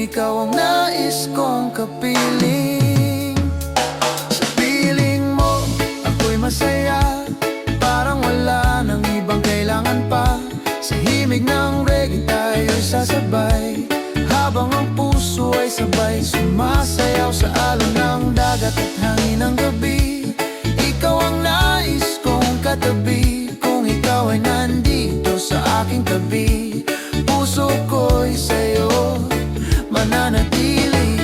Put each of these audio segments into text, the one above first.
ikaw ang nais kong kapiling. Sa piling mo, ako'y masaya, parang wala nang ibang kailangan pa. Sa himig ng reggae tayo'y sasabay, habang ang puso ay sabay sumasayaw sa alon ng dagat at hangin ng gabi. Ikaw ang nais kong katabi, kung ikaw ay nandito sa aking tabi. Puso ko'y sa'yo mananatili.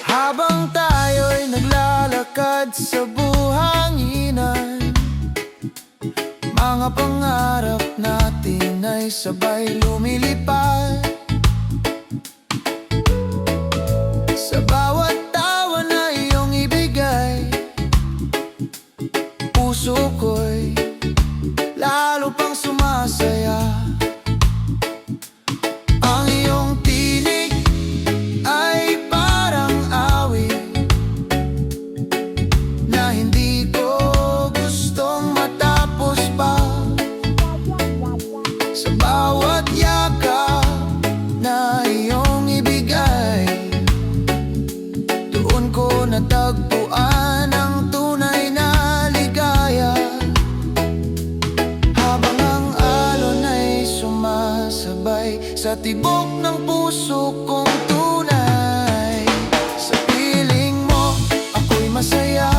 Habang tayo'y naglalakad sa buhanginan, mga pangarap natin ay sabay lumilipad. Sa bawat tawa na iyong ibigay, puso ko'y lalo pang sumasaya. Ang iyong tinig ay parang awit na hindi ko gustong matapos pa. Sa bawat yakap na iyong ibigay, doon ko natagpuan ang tunay na ligaya. Habang ang alon ay sumasabay sa tibok ng puso kong tunay. Sa piling mo, ako'y masaya,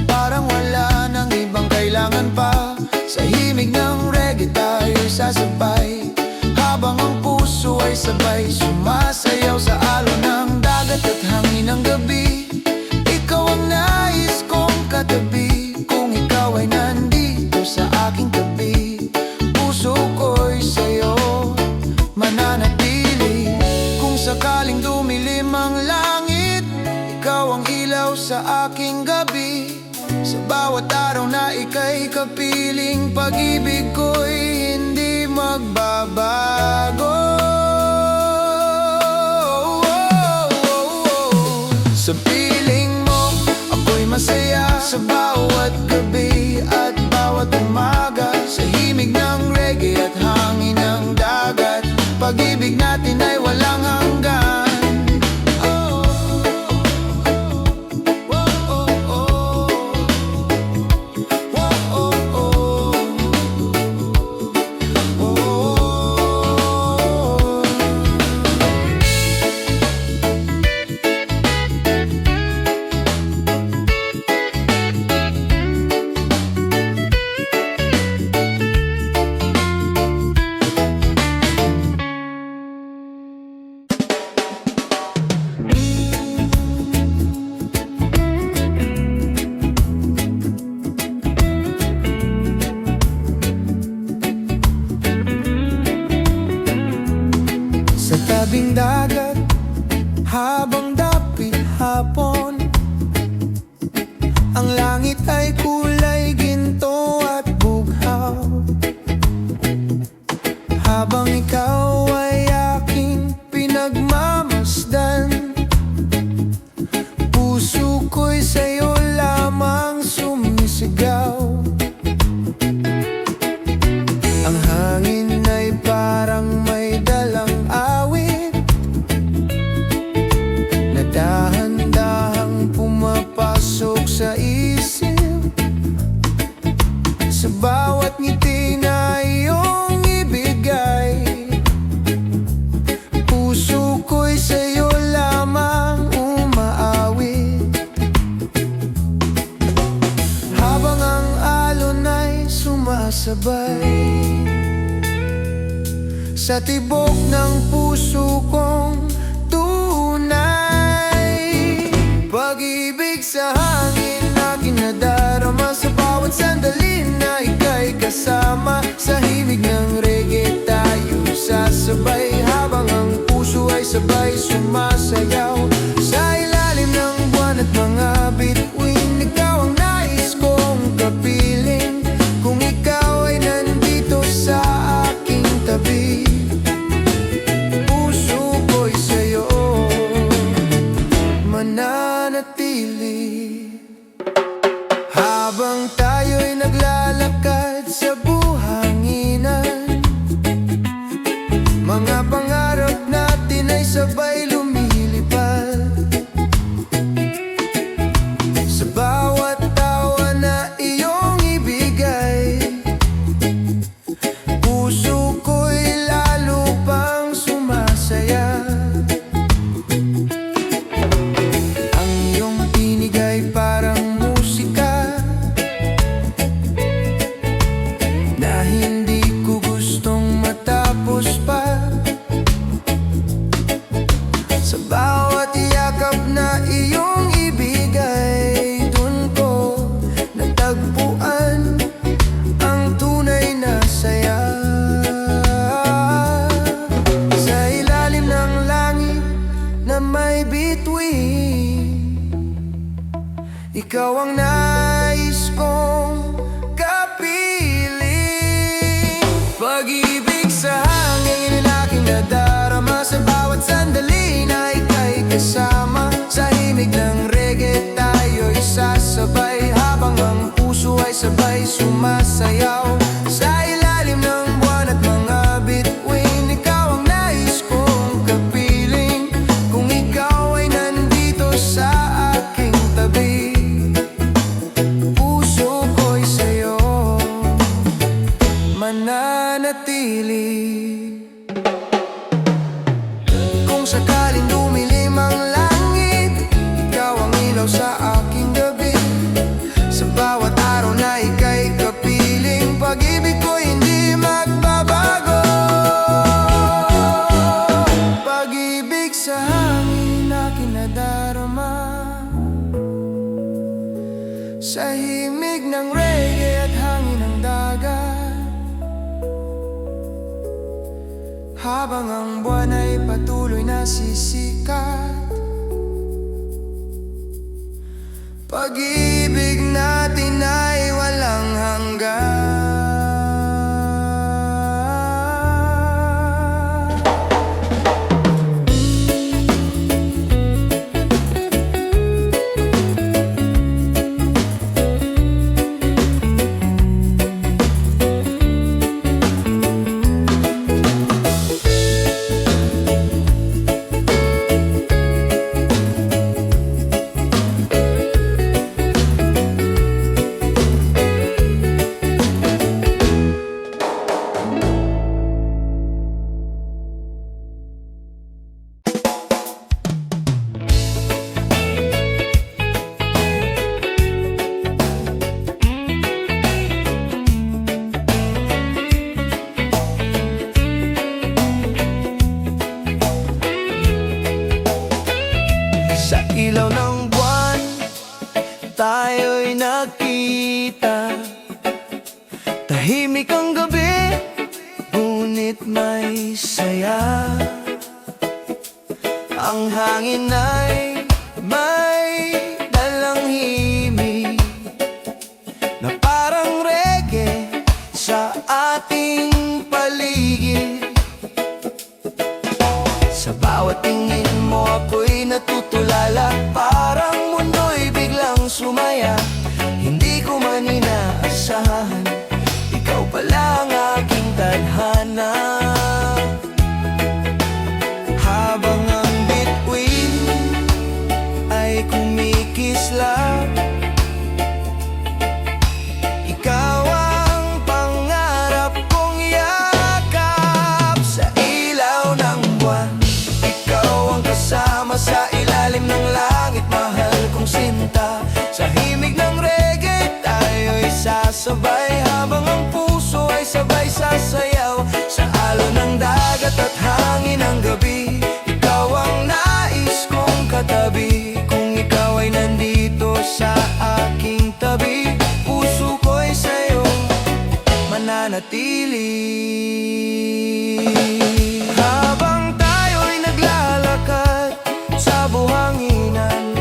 parang wala nang ibang kailangan pa. Sa himig ng reggae tayo'y sasabay, habang ang puso ay sabay sumasayaw sa alon ng dagat at hangin ng gabi. Ikaw ang nais kong katabi, kung ikaw ay nandito sa aking tabi. Puso ko'y sa'yo mananatili. Kung sakaling dumilim ang langit, ikaw ang ilaw sa aking gabi. Sa bawat araw na ika'y kapiling, pag-ibig ko'y hindi magbabago. Sa piling mo, ako'y masaya, sa bawat gabi at bawat umaga. Sa himig ng reggae at hangin ng dagat, pag-ibig natin ay walang hanggan. Sa tabing dagat, habang dapit hapon, ang langit ay kulay ginto at bughaw. Habang ikaw ay aking pinagmamasdan, puso ko'y sa'yo lamang sumisigaw. Ang hangin ay parang may dalang awit na dahan-dahang pumapasok sa isip. Sa bawat ngiti na iyong ibigay, puso ko'y sa'yo lamang umaawit. Habang ang alon ay sumasabay sa tibok ng puso kong tunay. Pag-ibig sa hangin na kinadarama, sa bawat sandali na ika'y kasama. Sa himig ng reggae tayo sasabay, habang ang puso ay sabay sumasayaw. Sa ilalim ng buwan at mga bituin, ikaw ang nais kong kapiling, kung ikaw ay nandito sa aking tabi. Puso ko'y sa'yo mananatili. ikaw ang nais kong kapiling. Pag-ibig sa hangin na aking nadarama, sa bawat sandali na ika'y kasama. Sa himig ng reggae tayo'y sasabay, habang ang puso ay sabay sumasayaw. Sa ilalim ng buwan at mga bituin, ikaw ang nais kong kapiling. Kung ikaw ay nandito sa aking tabi, puso ko'y sa'yo mananatili. Kung sakaling dumilim ang langit, ikaw ang ilaw sa aking gabi. Sa bawat araw na ika'y kapiling, pag-ibig ko hindi magbabago. Pag-ibig sa hangin na kinadarama, sa himig ng reggae at hangin ng dagat, habang ang buwan ay patuloy na sisikat. Pag-ibig natin ay walang hanggan. Sa ilaw ng buwan, tayo'y nagkita. Tahimik ang gabi, ngunit may saya. Ang hangin ay may dalang himig na parang reggae sa ating paligid. Sa bawat tingin mo ako'y natutulala, parang mundo'y biglang sumaya. Hindi ko man inaasahan, ikaw pala ang aking tadhana. Habang ang bituin ay kumikislap, ikaw ang pangarap kong yakap. Sa ilaw ng buwan, kasama sa ilalim ng langit, mahal kong sinta. Sa himig ng reggae tayo'y sasabay, habang ang puso ay sabay sasayaw. Sa alon ng dagat at hangin ng gabi, ikaw ang nais kong katabi. Kung ikaw ay nandito sa aking tabi, puso ko'y sa'yo mananatili. Habang tayo'y naglalakad sa buhanginan,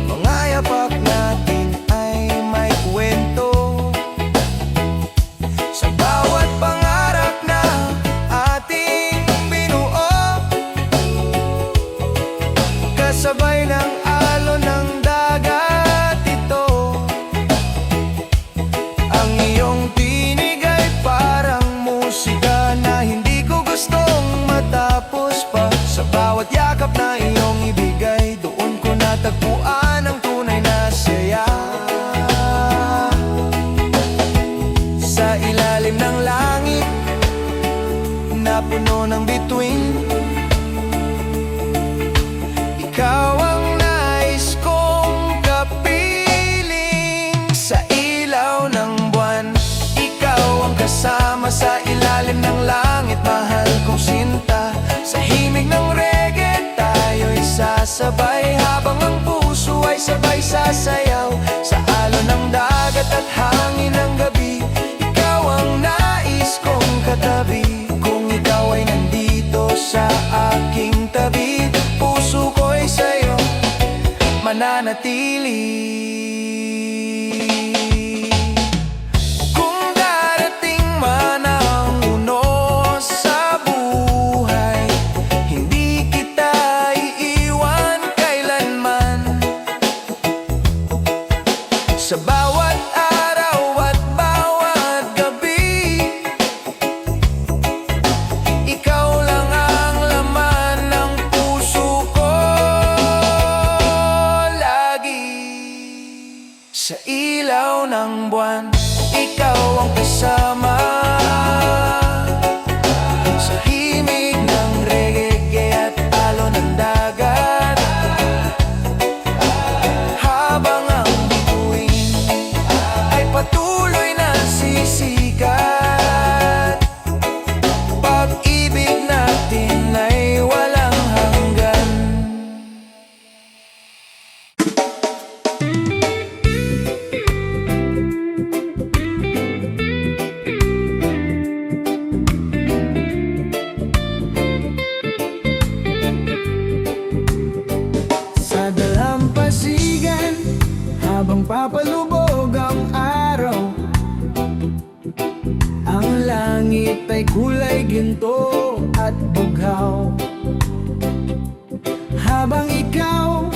mga yapak natin ay may kwento. Sa bawat pangarap na ating binuo, kasabay ng alon ng dagat ito. Ang iyong tinig ay parang musika na hindi ko gustong matapos pa. Sa bawat yakap na iyong ibigay, doon ko natagpuan ang tunay na saya. Sa ilalim ng langit na puno ng bituin, ikaw ang nais kong kapiling. Sa ilaw ng buwan, ikaw ang kasama sa ilalim ng langit, mahal kong sinta. Sa himig ng reggae tayo'y sasabay, habang ang puso ay sabay sasayaw. Sa alon ng dagat at hangin ng gabi, ikaw ang nais kong katabi. Kung ikaw ay nandito sa aking tabi, puso ko'y sa'yo mananatili. langit ay kulay ginto at bughaw, habang ikaw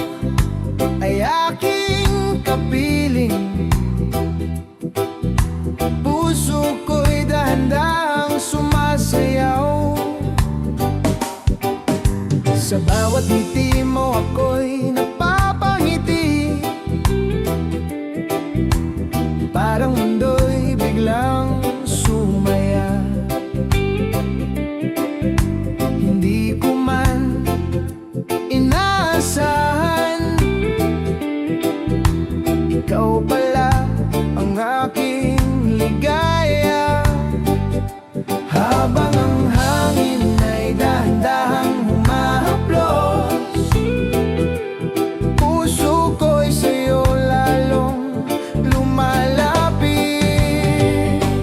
ay aking kapiling. Puso ko'y dahan-dahang sumasayaw. Sa bawat ngiti mo ako'y napapangiti, parang mundo'y biglang sumaya. Hindi ko man inaasahan, ikaw pala ang aking ligaya. Habang ang hangin ay dahan-dahang humahaplos, puso ko'y sa'yo lalong lumalapit.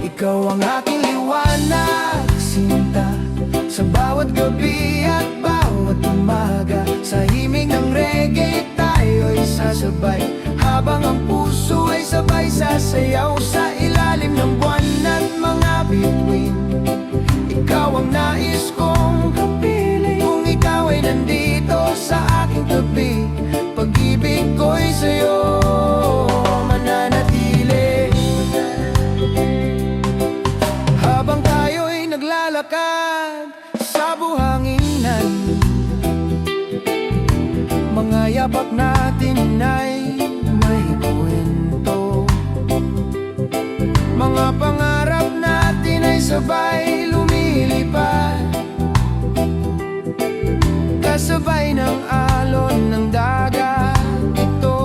Ikaw ang aking liwanag, sinta, sa bawat gabi at bawat umaga. Sa himig ng reggae tayo'y sasabay, habang ang puso ay sabay sasayaw. Sa ilalim ng buwan at mga bituin, ikaw ang nais kong kapiling. Kung ikaw ay nandito sa aking tabi, pag-ibig ko'y sa'yo mananatili. Habang tayo'y naglalakad sa buhanginan, mga yapak natin ay may kwento. Mga pangarap natin ay sabay lumilipad, kasabay ng alon ng dagat ito.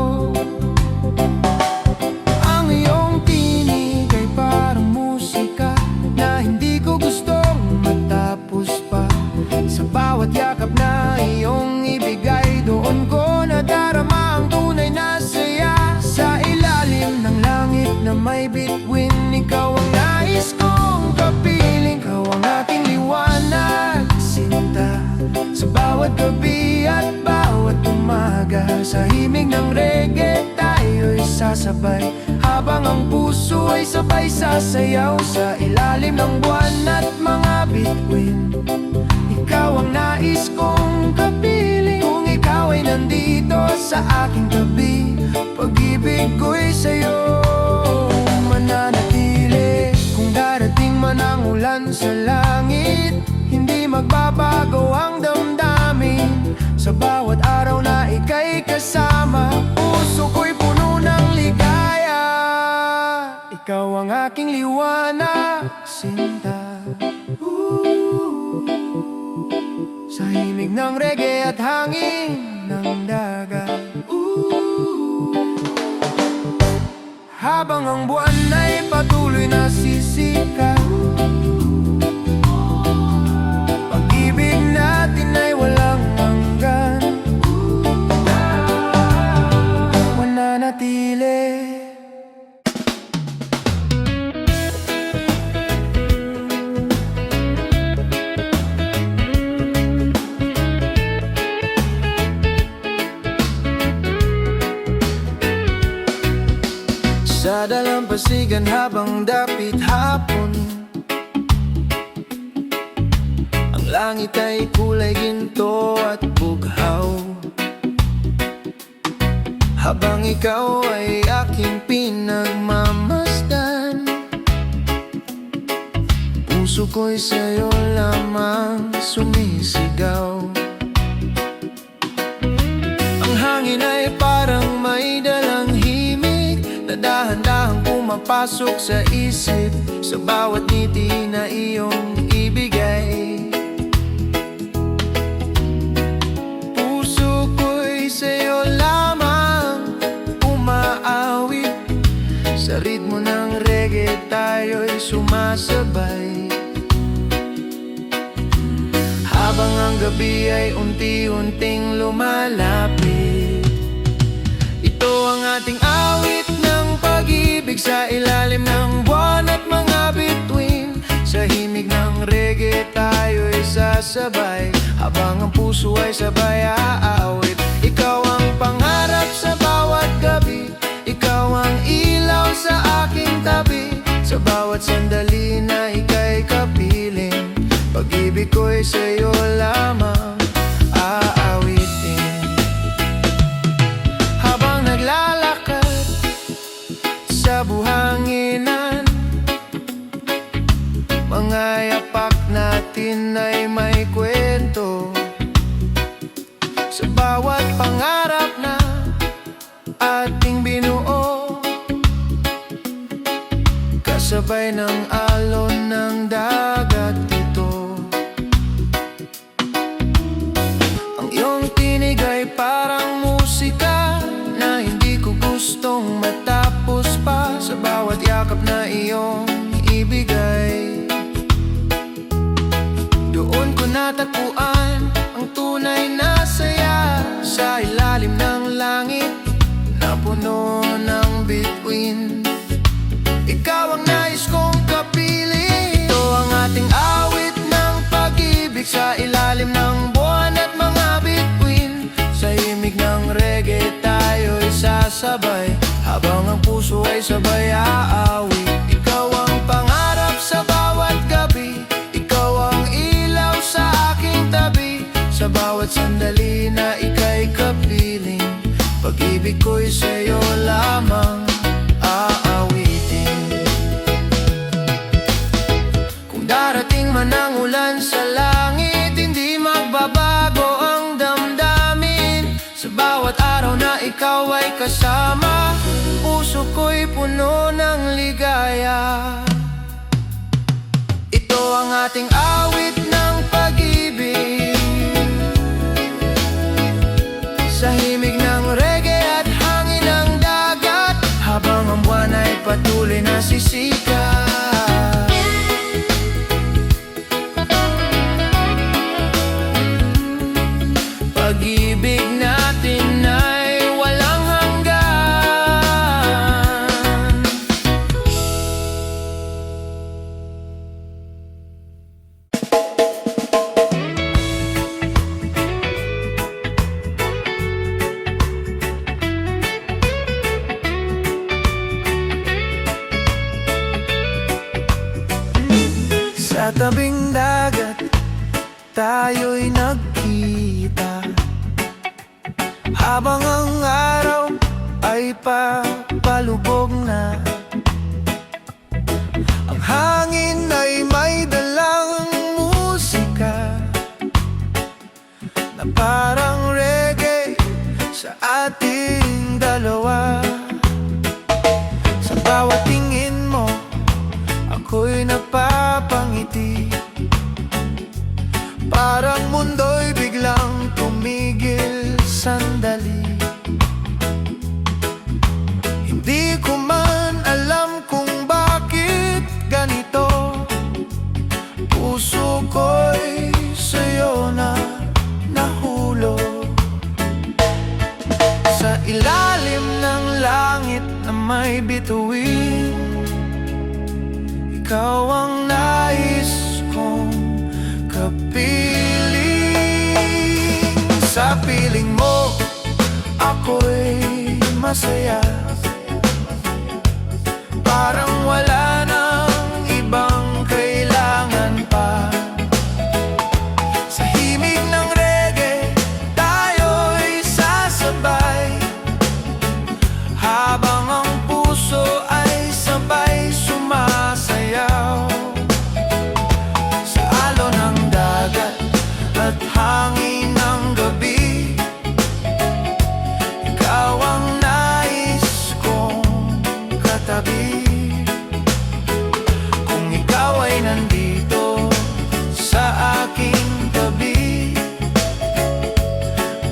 Ang iyong tinig ay parang musika na hindi ko gustong matapos pa. Sa bawat yakap na iyong ibigay, doon ko nadarama ang tunay na saya. Sa ilalim ng langit na may bituin, ikaw ang nais kong kapiling. Ikaw ang aking liwanag, sinta, sa bawat gabi at bawat umaga. Sa himig ng reggae tayo'y sasabay, habang ang puso ay sabay sasayaw. Sa ilalim ng buwan at mga bituin, ikaw ang nais kong kapiling. Kung ikaw ay nandito sa aking tabi, pag-ibig ko'y sa'yo mananatili. Kung darating man ang ulan sa langit, hindi magbabago ang damdamin. Sa bawat araw na ika'y kasama, puso ko'y puno ng ligaya. Ikaw ang aking liwanag, sinta, sa himig ng reggae at hangin ng dagat. Habang ang buwan ay patuloy na sisikat, pag-ibig natin ay walang hanggan, mananatili. Sa dalampasigan habang dapit hapon, ang langit ay kulay ginto at bughaw, habang ikaw ay aking pinagmamasdan. Puso ko'y sa'yo lamang sumisigaw. Ang hangin ay parang may dalang himig na dahan-dahang pumapasok sa isip. Sa bawat ngiti na iyong ibigay, puso ko'y sa'yo lamang umaawit. Sa ritmo ng reggae tayo'y sumasabay, habang ang gabi ay unti-unting lumalapit. Ito ang ating awit ng pag-ibig, sa ilalim ng buwan at mga bituin. Sa himig ng reggae tayo'y sasabay, habang ang puso ay sabay aawit. Ikaw ang pangarap sa bawat gabi, ikaw ang ilaw sa aking tabi. Sa bawat sandali na ika'y kapiling. Pag-ibig ko'y sa'yo lamang aawitin. Habang naglalakad sa buhanginan, mga yapak natin ay may kwento. Sa bawat pangarap na ating binuo, kasabay ng alon ng dagat ito. Ang iyong tinig ay parang musika na hindi ko gustong matapos pa. Sa bawat yakap na iyong ibigay, doon ko natagpuan ang tunay na saya. Sa ilalim ng langit na puno ng bituin, ikaw ang nais kong kapiling. Ito ang ating awit ng pag-ibig sa ilalim ng buwan at mga bituin. Sa himig ng reggae tayo'y sasabay, habang ang puso ay sabay aawit. Ikaw ang pangarap sa bawat gabi, ikaw ang ilaw sa aking tabi. Sa bawat sandali na ika'y kapiling, pag-ibig ko'y sa'yo lamang aawitin. Kung darating man ang ulan sa langit, hindi magbabago ang damdamin. Sa bawat araw na ikaw ay kasama, puso ko'y puno ng ligaya. Ito ang ating awit ng pag-ibig, sa himig ng reggae at hangin ng dagat, habang ang buwan ay patuloy na sisikat. Pag-ibig natin ay walang hanggan. Sa tabing dagat tayo'y nagkita, habang ang araw ay papalubog na. Ang hangin ay may dalang musika na parang reggae sa ating dalawa. Sa bawat tingin mo ako'y napapangiti, parang mundo'y biglang tumigil sandali. Hindi ko man alam kung bakit ganito, puso ko'y sa'yo na nahulog. Sa ilalim ng langit na may bituin, ikaw ang nais kong kapiling. Sa piling mo ako'y masaya, parang wala nang ibang kailangan pa. Sa himig ng reggae tayo'y sasabay, habang ang puso ay sabay sumasayaw. Sa alon ng dagat at hangin ng gabi, ikaw ang nais kong katabi. Kung ikaw ay nandito sa aking tabi,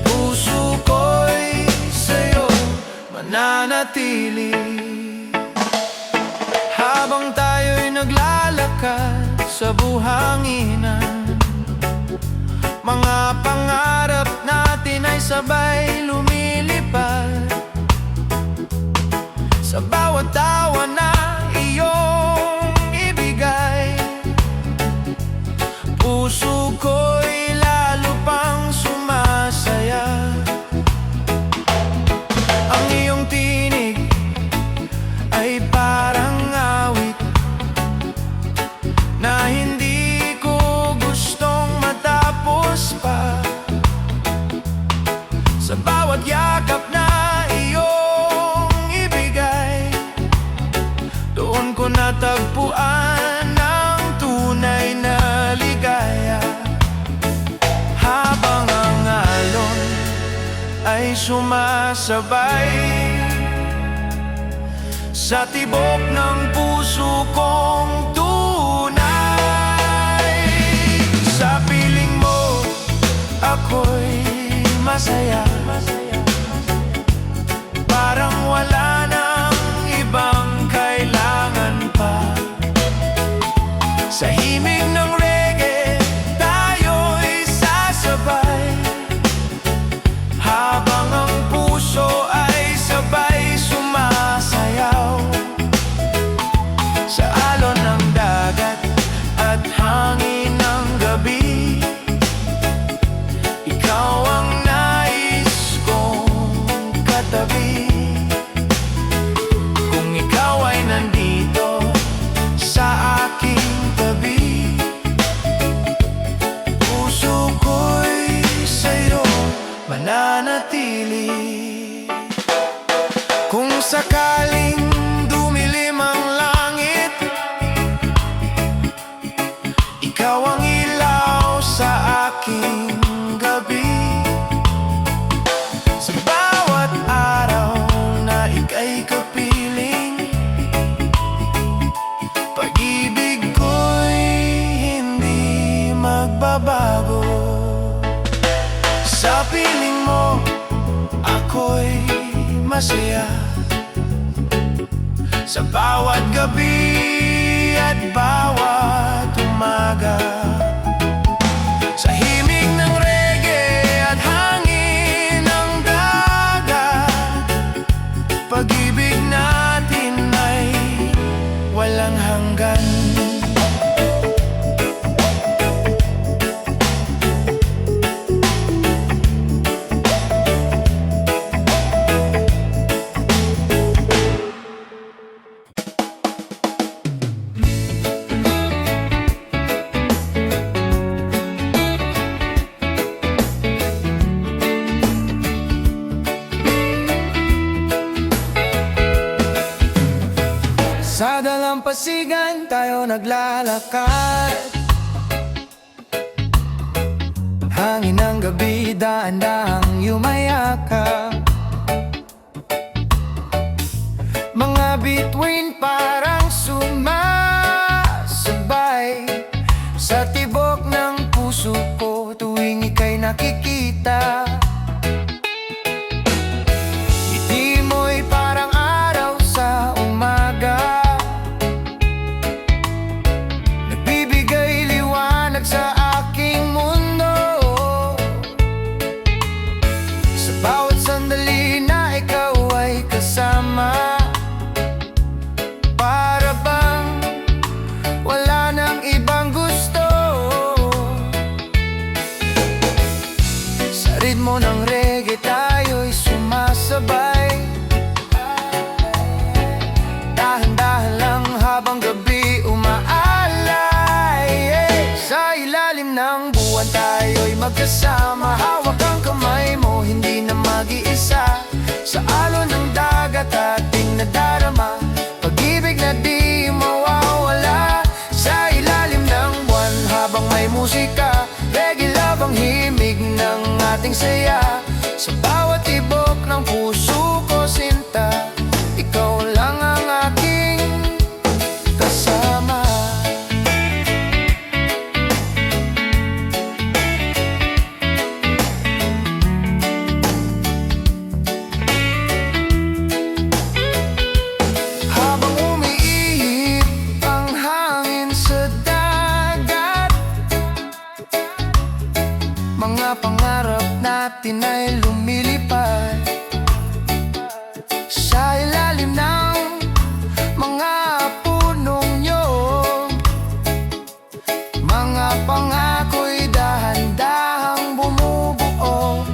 puso ko'y sa'yo mananatili. Habang tayo'y naglalakad sa buhanginan, mga pangarap natin ay sabay lumilipad. Sa bawat tawa na iyong ibigay, puso ko'y lalo pang sumasaya. Ang iyong tinig ay parang awit na hindi ko gusto sumasabay sa tibok ng puso kong tunay. Sa piling mo, ako'y masaya. Parang wala nang ibang kailangan pa. Sa himig ng reggae, tayo'y sasabay, habang ang puso ay sabay sumasayaw. Sa alon ng dagat at hangin ng gabi, ikaw ang nais kong katabi. Kung ikaw ay nandito sa aking tabi, puso ko'y sa'yo mananatili. Kung sakaling dumilim ang langit, ikaw ang ilaw sa aking gabi. Sa bawat araw na ika'y kapiling, pag-ibig ko'y hindi magbabago. Sa piling mo, ako'y masaya. Sa bawat gabi at bawat umaga, sa himig ng reggae at hangin ng dagat, pag-ibig natin ay walang hanggan. Sa dalampasigan tayo naglalakad, hangin ng gabi daan-daang yumayakap. Mga bituin parang sumasabay sa tibok ng puso ko tuwing ika'y nakikita. Ngiti mo'y parang araw sa umaga, nagbibigay liwanag sa aking mundo. Sa bawat sandali na ikaw ay kasama, para bang wala nang ibang gusto. Sa ritmo ng reggae tayo'y sumasabay, dahan-dahan lang habang gabi umaalay. Sa ilalim ng buwan tayo'y magkasama, hawak ang kamay mo, hindi na mag-iisa. Sa alon ng dagat ating nadarama, pag-ibig na di mawawala. Sa ilalim ng buwan habang may musika, reggae love ang himig ng ating saya. Sa bawat tibok ng puso ko sinta, ikaw lang ang aking kasama. Habang umiihip ang hangin sa dagat, mga pangarap natin ay lumilipad. Sa ilalim ng mga punong nyog, mga pangako'y dahan-dahang bumubuo.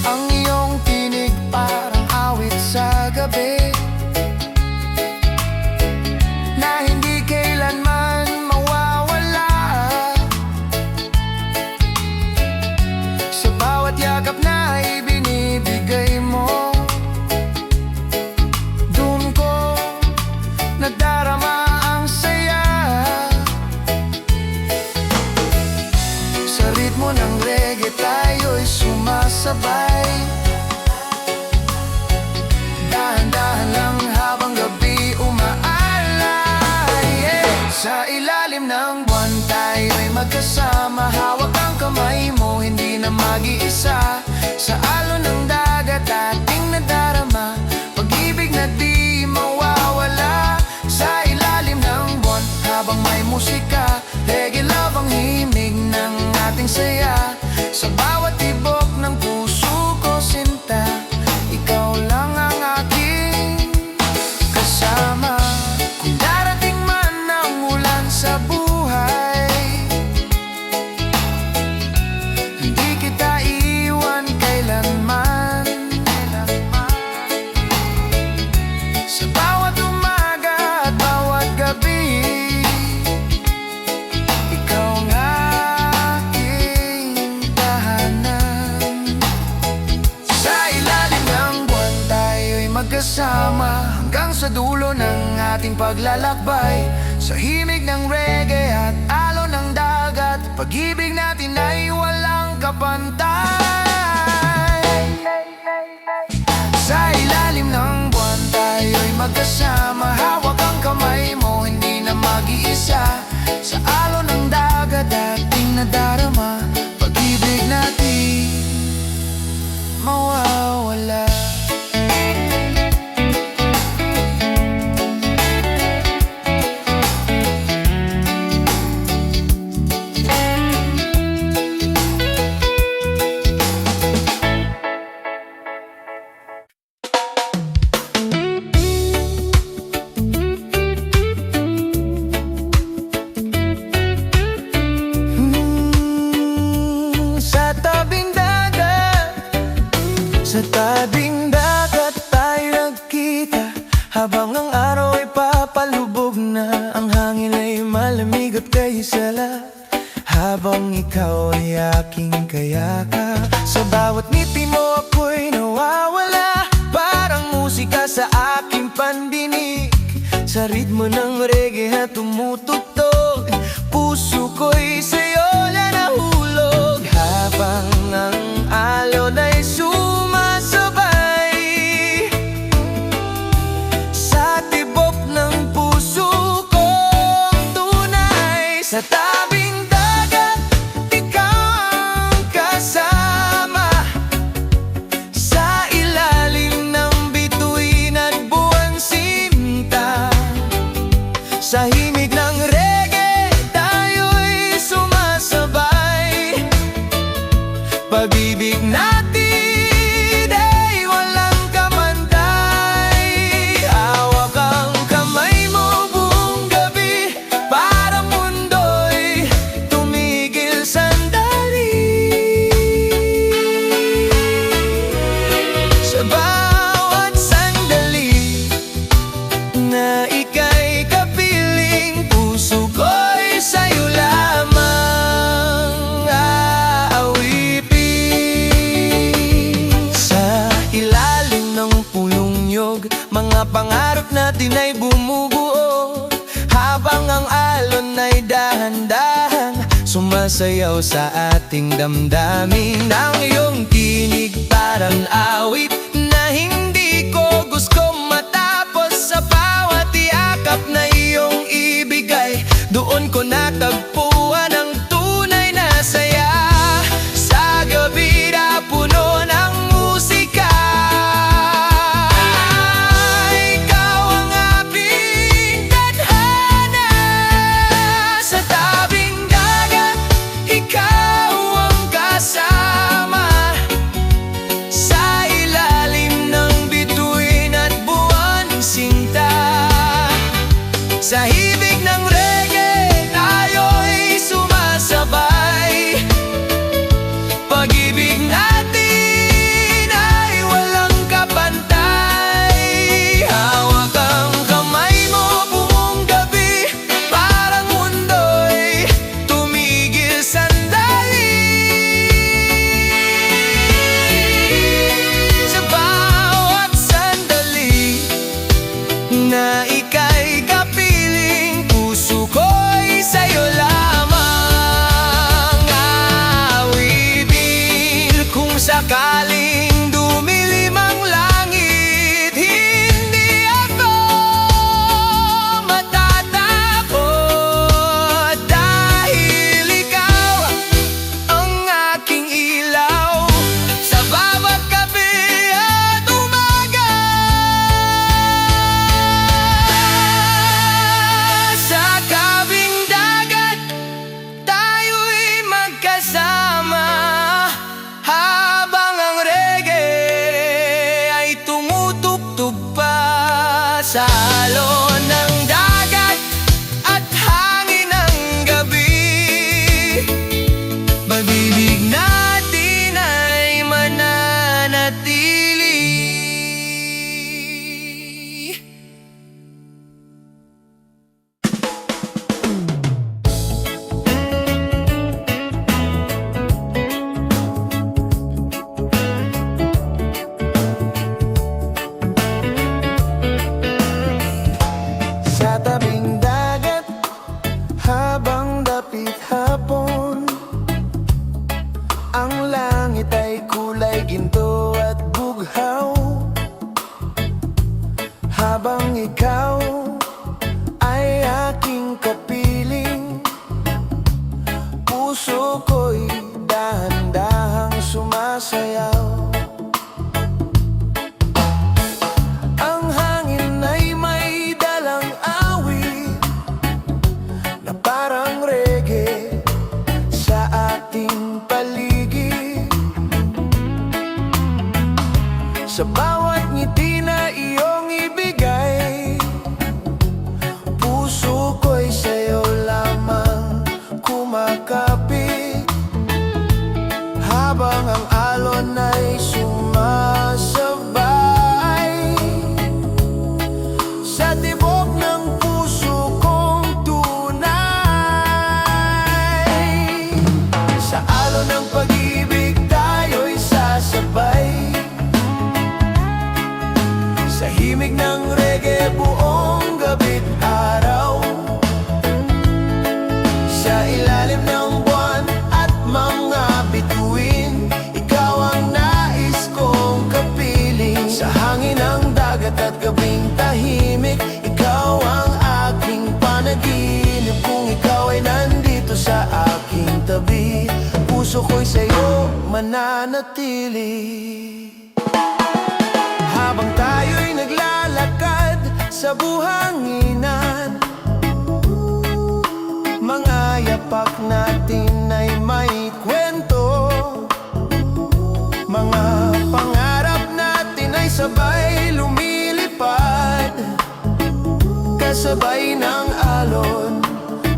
Ang iyong tinig parang awit sa gabi, na hindi kailanman mawawala. sumasabay. Dahan-dahan lang habang gabi umaalay, Sa ilalim ng buwan tayo'y magkasama. Hawak ang kamay mo, hindi na mag-iisa. Sa alon ng dagat ating nadarama, pag-ibig na di mawawala. Sa ilalim ng buwan habang may musika, reggae love ang himig ng ating saya. Sa bawat tibok ng puso ko sinta, ikaw lang ang aking kasama. Kung darating man ang ulan sa buhay, hindi kita iwan kailanman. Sa bawat umaga at bawat gabi, ikaw ang aking tahanan. Sa ilalim ng buwan tayo'y magkasama hanggang sa dulo ng ating paglalakbay. Sa himig ng reggae at alon ng dagat, pag-ibig natin ay walang kapantay. Sa ilalim ng buwan tayo'y magkasama. Hawak ang kamay mo, hindi na mag-iisa. Sa alon ng dagat ating nadarama, pag-ibig natin mawawala. Sa tabing dagat tayo nagkita, habang ang araw ay papalubog na. Ang hangin ay malamig at kayo sala, habang ikaw ay aking kayakap. Sa bawat ngiti mo ako'y nawawala, parang musika sa aking pandinig. Sa ritmo ng reggae at tumutugtog, puso ko'y sa'yo na nahulog. Habang ang alon ay sumasabay sa tibok ng puso kong tunay. Sa tabing dagat, ikaw ang kasama. Sa ilalim ng bituin at buwan sinta, sa himig ng reggae tayo'y sumasabay. Pag-ibig natin ay walang kapantay. Hawak ang kamay mo buong gabi, para mundo'y tumigil sandali. Sa bawat sandali na ika'y kapiling, puso ko'y sa'yo lamang aawitin. Sa ilalim ng pulong niyog, mga pangarap natin ay bumubuo, habang ang alon ay dahan-dahan sumasayaw sa ating damdamin. Ang iyong tinig parang awit na hindi ko gusto matapos. Sa bawat yakap na iyong ibigay, doon ko natagpuan ang tunay na saya. Sa gabi na puno ng musika, ikaw ang aking tadhana. Sa tabing dagat, ikaw ang kasama. Sa ilalim ng bituin at buwan sinta, sa hibig ng reggae tayo'y sumasabay. Pag-ibig natin ay walang kapantay. Hawak ang kamay mo buong gabi, parang mundo'y tumigil sandali. Sa bawat sandali na ika'y kapiling, mananatili. Habang tayo'y naglalakad sa buhanginan, mga yapak natin ay may kwento. Mga pangarap natin ay sabay lumilipad, kasabay ng alon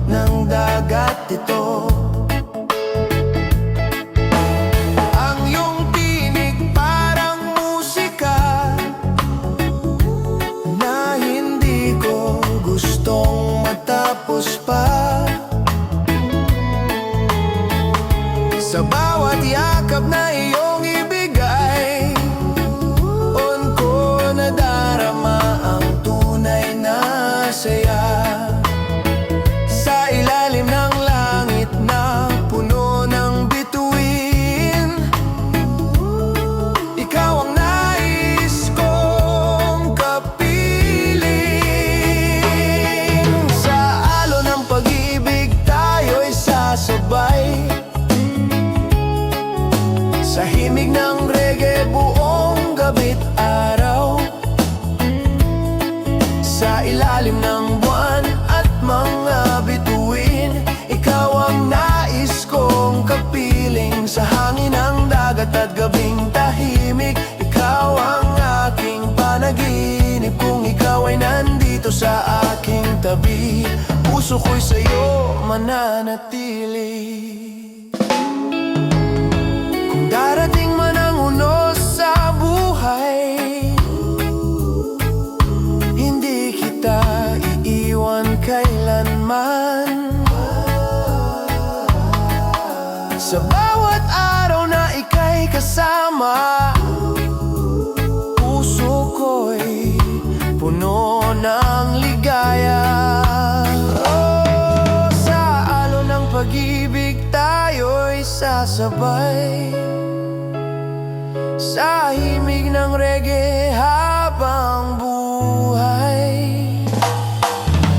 ng dagat ito. Ang iyong tinig parang musika na hindi ko gustong matapos pa. Sa bawat yakap na iyong ibigay, on ko nadarama ang tunay na saya. Sa ilalim ng langit na puno ng bituin, ikaw ang nais kong kapiling. Sa alon ng pag-ibig tayo'y sasabay, sa himig ng reggae buong gabi't araw. Sa ilalim ng buwan at mga bituin, ikaw ang nais kong kapiling. Sa hangin ng dagat at gabing tahimik, ikaw ang aking panaginip. Kung ikaw ay nandito sa aking tabi, puso ko'y sa'yo mananatili. Darating man ang unos sa buhay, hindi kita iiwan kailanman. Sa bawat araw na ika'y kasama, puso ko'y puno ng ligaya. Oh, sa alon ng pag-ibig tayo'y sasabay, sa himig ng reggae habang buhay.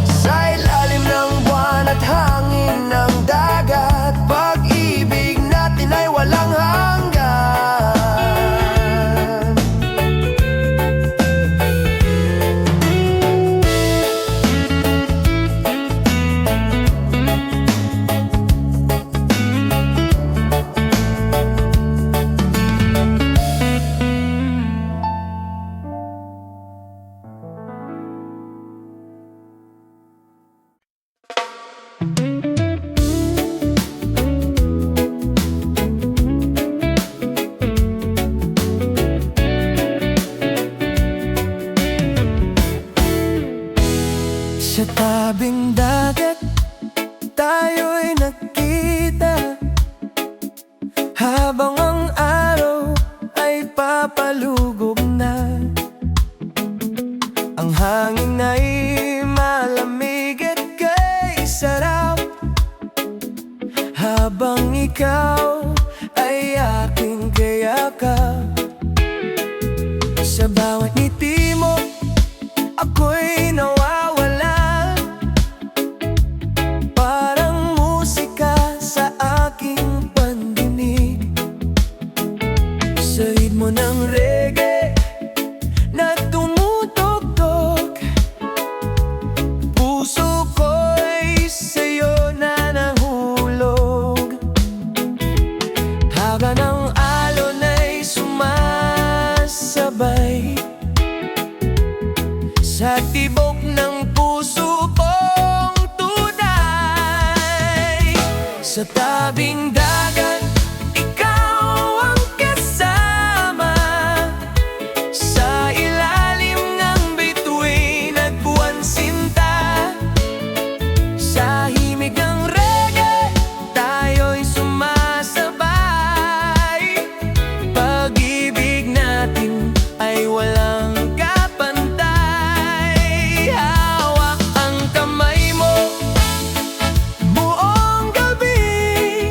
Sa ilalim ng buwan at hangin ng dagat, pag-ibig natin ay walang hanggan. Sa tabing dagat tayo'y nagkita, habang ang araw ay papalugog na. Ang hangin ay malamig at kay sarap, habang ikaw ay aking kayakap. Sa bawat ngiti mo ako'y nawawala, parang musika sa aking pandinig. Sa ritmo ng reggae na tumutugtog, puso ko'y sa'yo na nahulog. Haga ng alon ay sumasabay, sa tibok ng puso kong tunay. Sa tabing dagat, ikaw ang kasama, sa ilalim ng bituin at buwan sinta. Sa himig ng reggae, tayo'y sumasabay, pag-ibig natin ay walang kapantay. Hawak ang kamay mo buong gabi,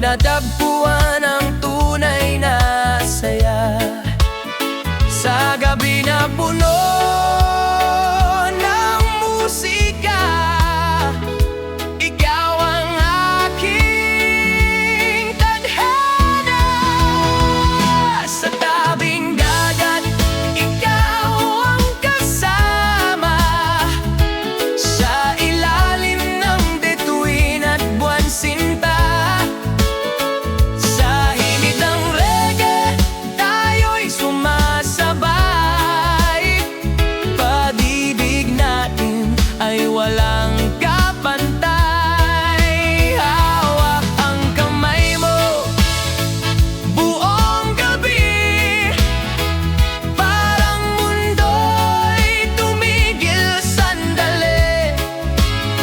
natagpuan ang tunay na saya. Sa gabi na puno ng musika, ikaw ang aking tadhana. Sa tabing dagat, ikaw ang kasama. Sa ilalim ng bituin at buwan sinta, sa himig ng reggae, tayo'y sumasabay. Pag-ibig natin ay walang kapantay. Hawak ang kamay mo buong gabi, parang mundo'y tumigil sandali.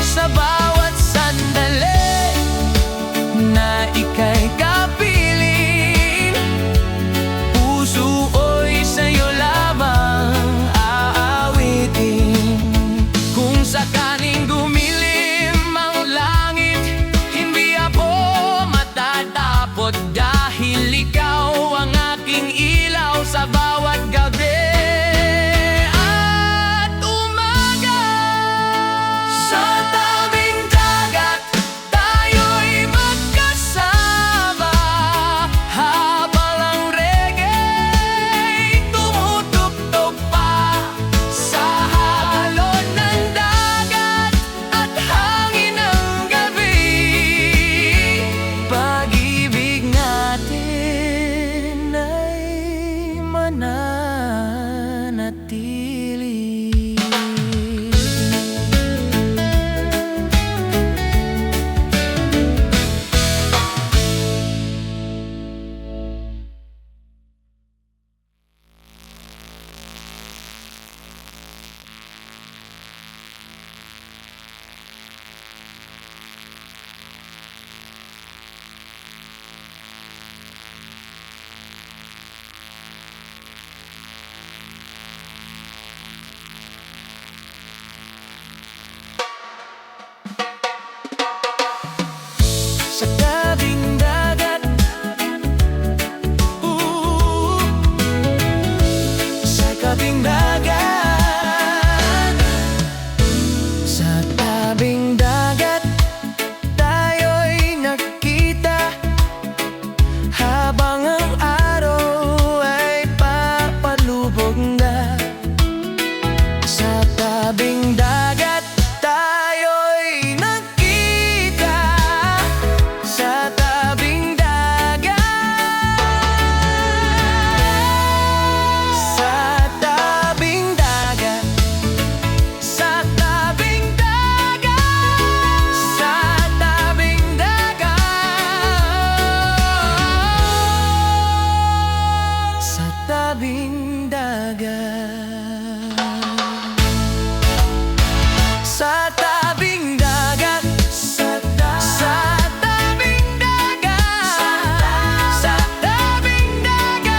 Sa bawat sandali na ika'y kapiling, puso'y sa'yo lamang aawitin. Kung sakaling dumilim ang langit, hindi ako matatapot, dahil ikaw ang aking ilaw sa bawat gabi at umaga. Sa tabing dagat, tayo'y magkasama, habang ang reggae'y tumutugtog pa. Sa halon ng dagat at hangin ng gabi, pag-ibig natin ay mananatili. Sa tabing dagat, sa tabing dagat, sa tabing dagat, tayo'y nagkita, habang ang araw ay papalubog na. Sa tabing dagat, tayo'y nagkita, sa tabing dagat, sa tabing dagat, sa tabing dagat, sa tabing dagat, sa tabing dagat, sa tabing dagat, sa tabing dagat, sa tabing dagat,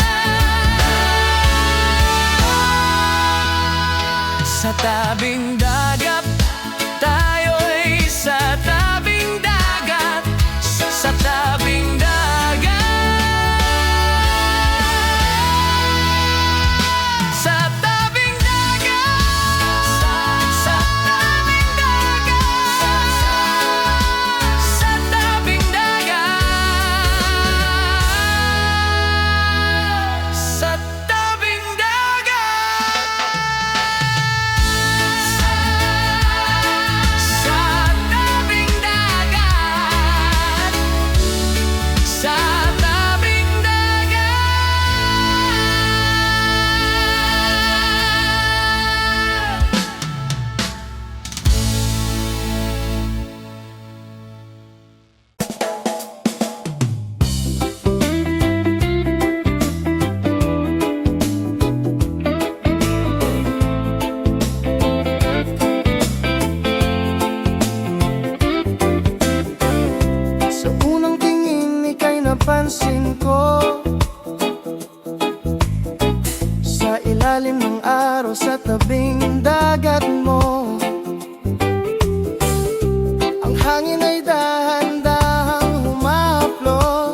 sa tabing dagat, tayo'y sa tabing dagat, sa tabing dagat, sa tabing dagat, sa tabing dagat, sa tabing dagat, sa tabing napansin ko sa ilalim ng araw sa tabing dagat mo. Ang hangin ay dahan-dahang humahaplos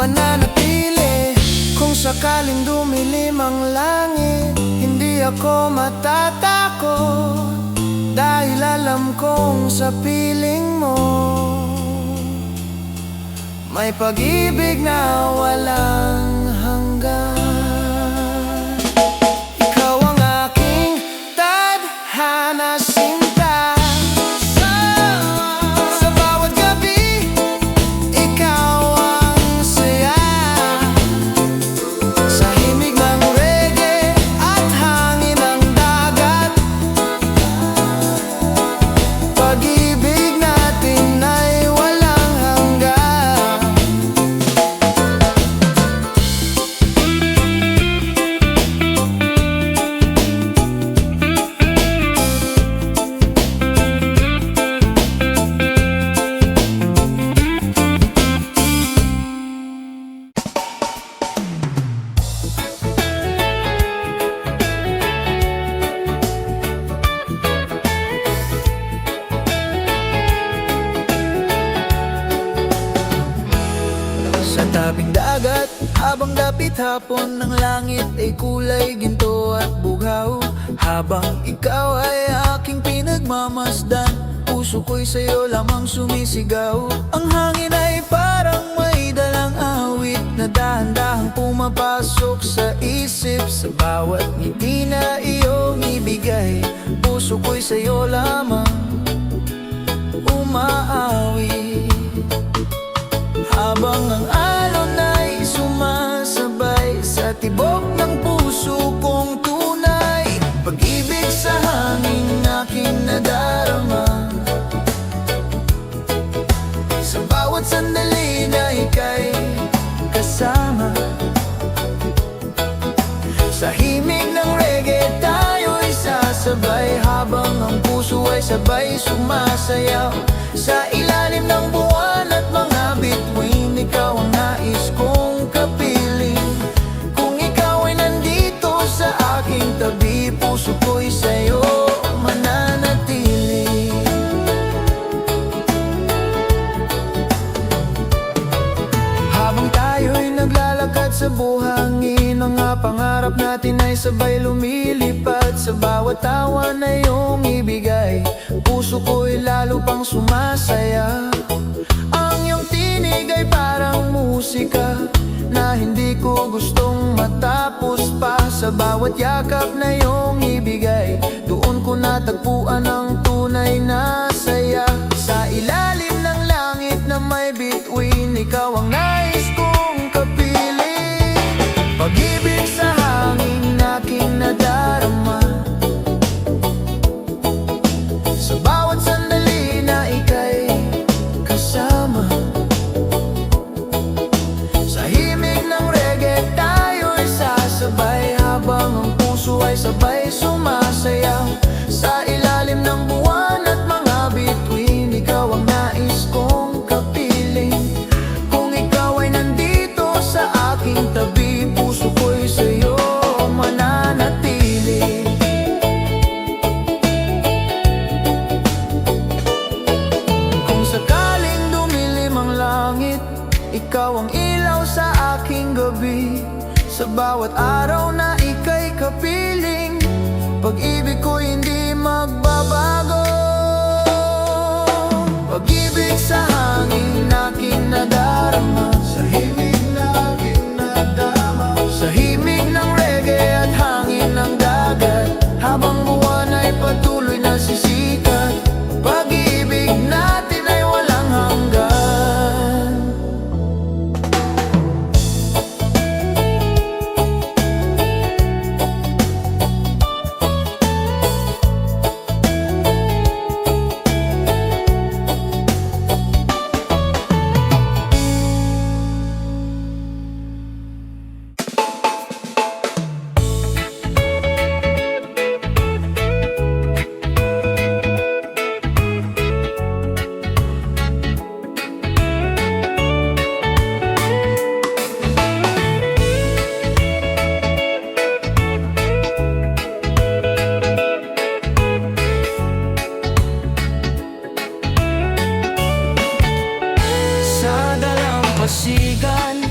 mananatili. Kung sakaling dumilim ang langit, hindi ako matatakot, dahil alam kong sa piling mo may pag-ibig na walang hanggan. Ikaw ang aking tadhana, sinta. Sa bawat gabi, ikaw ang saya. Sa himig ng reggae at hangin ng dagat, pag-ibig natin ay walang hanggan. Sa tabing dagat, habang dapit hapon, ng langit ay kulay ginto at bughaw. Habang ikaw ay aking pinagmamasdan, puso ko'y sa'yo lamang sumisigaw. Ang hangin ay parang may dalang awit na dahan-dahang pumapasok sa isip. Sa bawat ngiti na iyong ibigay, puso ko'y sa'yo lamang umaawi. Habang ang alon ay sumasabay sa tibok ng puso kong tunay, pag-ibig sa hangin aking nadarama. Sa bawat sandali na ika'y kasama, sa himig ng reggae tayo'y sasabay, habang ang puso ay sabay sumasayaw. Sa ilalim ng buwan at mga bituin, ikaw ang nais kong kapiling. Kung ikaw ay nandito sa aking tabi, puso ko'y sa'yo mananatili. Habang tayo'y naglalakad sa buhangin, mga pangarap natin ay sabay lumilipad. Sa bawat tawa na iyong ibigay, puso ko'y lalo pang sumasaya. Ang iyong tinig ay parang musika na hindi ko gustong matapos pa. Sa bawat yakap na iyong ibigay, doon ko natagpuan ang tunay na saya. Sa ilalim ng langit na may bituin, ikaw ang nais kong kapiling. Pag-ibig sa hangin aking nadarama, sa bawat sandali na ika'y kasama. Sa himig ng reggae tayo'y sasabay, habang ang puso ay sabay sumasayaw. Sa ilalim ng buwan at mga bituin, ikaw ang nais kong kapiling. Kung ikaw ay nandito sa aking tabi, puso ko'y sa'yo mananatili. Kung sakaling dumilim ang langit, ikaw ang ilaw sa aking gabi. Sa bawat araw na ika'y kapiling, pag-ibig ko hindi magbabago. Pag-ibig sa hangin aking nadarama, sa himig na aking nadama. Sa himig ng reggae at hangin ng dagat, habang buwan ay patuloy na sisikat, pag-ibig natin ay walang hanggan. Sa dalampasigan,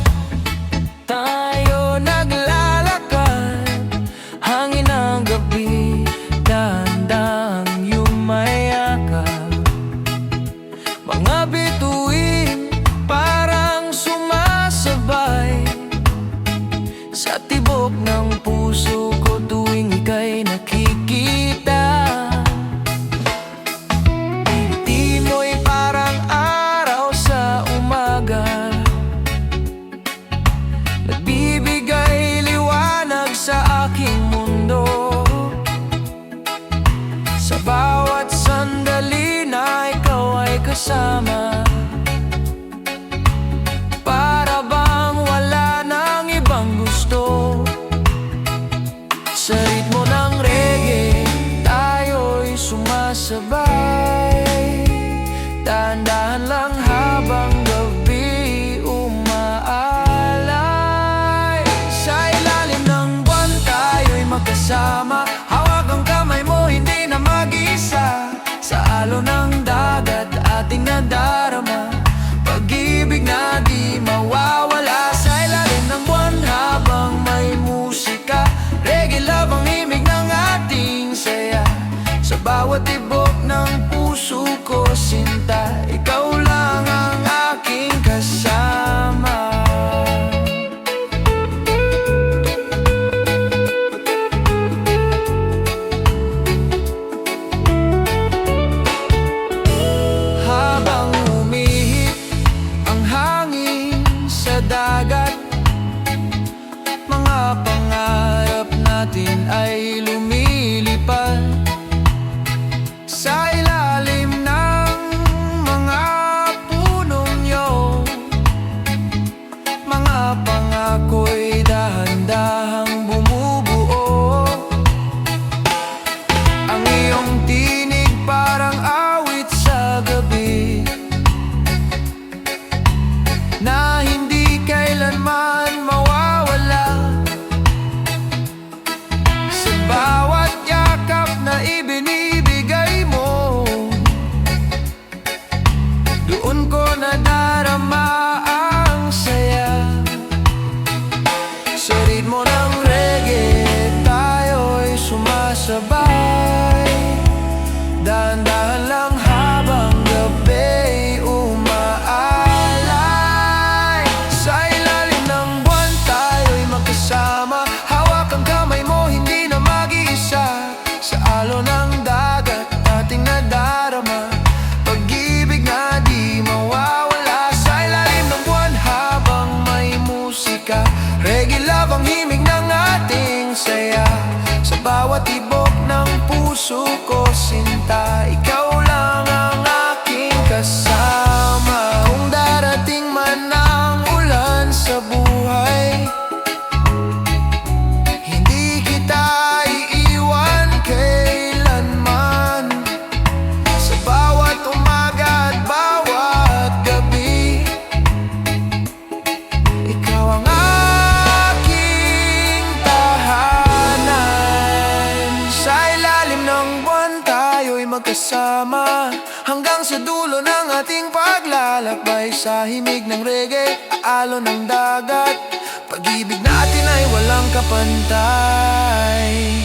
na hindi kailanman mawawala. Sa bawat yakap na ibinibigay mo, doon ko nadarama ang saya. Sa ritmo ng reggae, tayo'y sumasabay. Dahan-dahan lang habang gabi umaalay. Sa ilalim ng buwan, tayo'y magkasama. Hawak ang kamay mo, hindi na mag-iisa. Sa alon ng dagat, ating nadarama. Pag-ibig na di mawawala. Sa ilalim ng buwan, habang may musika. Reggae love ang himig ng ating saya. Sa bawat tibok ng puso ko, sinta, ikaw lang ang aking kasama. Kung darating man ang ulan sa buhay, hindi kita iiwan kailanman. Sa bawat umaga at bawat gabi, ikaw ang aking tahanan. Sa ilalim ng buwan, tayo'y magkasama. Hanggang sa dulo ng ating paglalakbay. Sa himig ng reggae, alon ng dagat. Pag-ibig natin ay walang kapantay.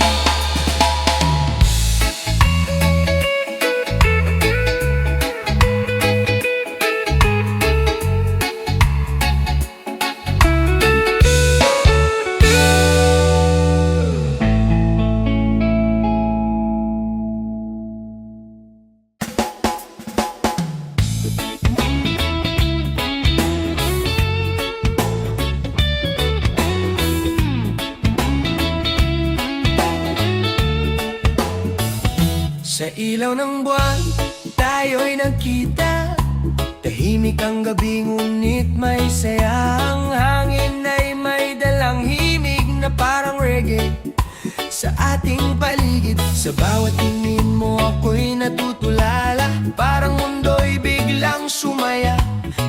Sa ilaw ng buwan, tayo'y nagkita. Tahimik ang gabi, ngunit may saya. Ang hangin ay may dalang himig na parang reggae sa ating paligid. Sa bawat tingin mo ako'y natutulala. Parang mundo'y biglang sumaya.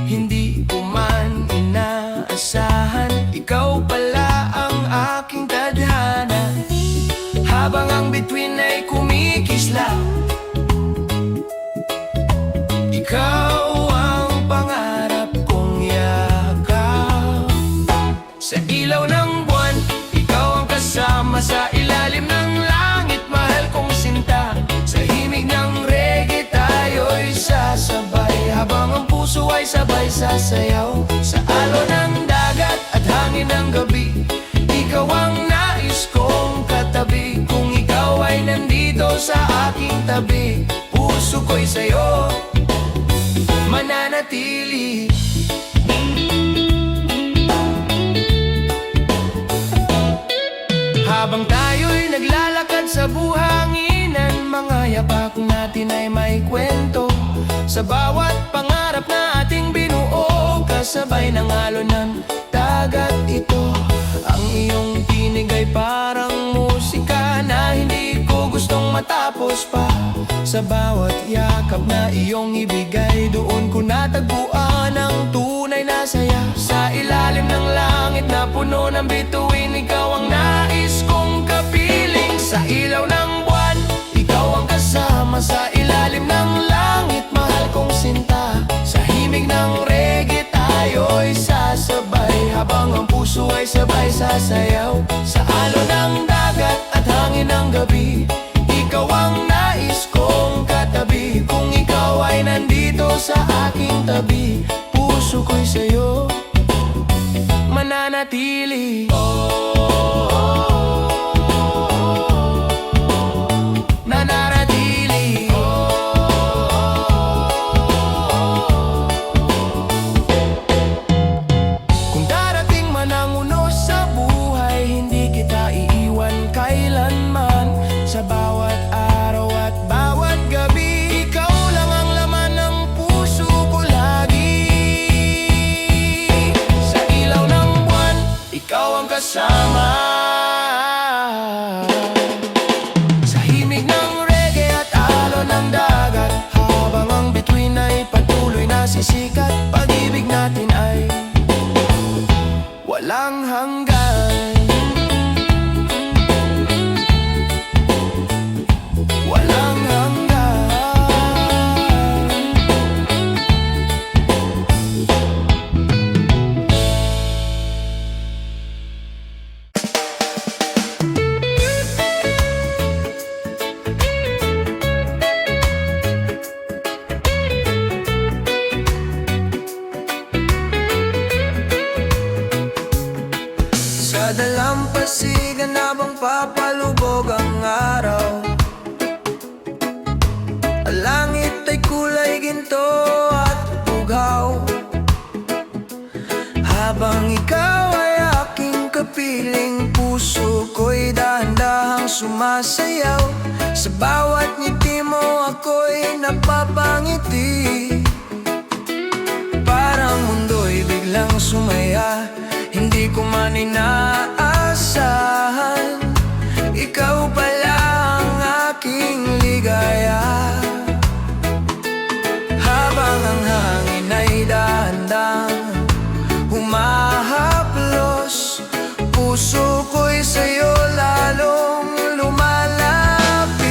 Hindi ko man inaasahan, ikaw pala ang aking tadhana. Habang ang bituin ay kumikislap, ikaw ang pangarap kong yakap. Sa ilaw ng buwan, ikaw ang kasama. Sa ilalim ng langit, mahal kong sinta. Sa himig ng reggae, tayo'y sasabay. Habang ang puso ay sabay sasayaw. Sa alon ng dagat at hangin ng gabi, ikaw ang nais kong katabi. Kung ikaw ay nandito sa aking tabi, puso ko'y sa'yo mananatili. Habang tayo'y naglalakad sa buhanginan, mga yapak natin ay may kwento. Sa bawat pangarap na ating binuo, kasabay ng alon ng dagat ito. Ang iyong tinig ay parang musika na hindi ko gustong matapos pa. Sa bawat yakap na iyong ibigay, doon ko natagpuan ang tunay na saya. Sa ilalim ng langit na puno ng bituin, ikaw ang nais kong kapiling. Sa ilaw ng buwan, ikaw ang kasama. Sa ilalim ng langit, mahal kong sinta. Sa himig ng reggae, tayo'y sasabay. Habang ang puso ay sabay sasayaw. Sa alon ng dagat at hangin ng gabi, ikaw ang nais kong katabi. Kung ikaw ay nandito sa aking tabi, puso ko'y sa'yo mananatili. Nananatili. Kung darating man ang unos sa buhay, hindi kita iiwan kailanman. Sa bawat araw at bawat gabi, ikaw lang ang laman ng puso ko lagi. Sa ilaw ng buwan, ikaw ang kasama. siga na bang papalubog ang araw? Ang langit ay kulay ginto at bugaw, habang ikaw ay aking kapiling. Puso ko'y dahan-dahang sumasayaw, sa bawat ngiti mo ako'y napapangiti. Parang mundo'y biglang sumaya, hindi ko man inaasahan. Ikaw pala ang aking ligaya. Habang ang hangin ay dahan-dahang humahaplos, puso ko'y sa'yo lalong lumalapit.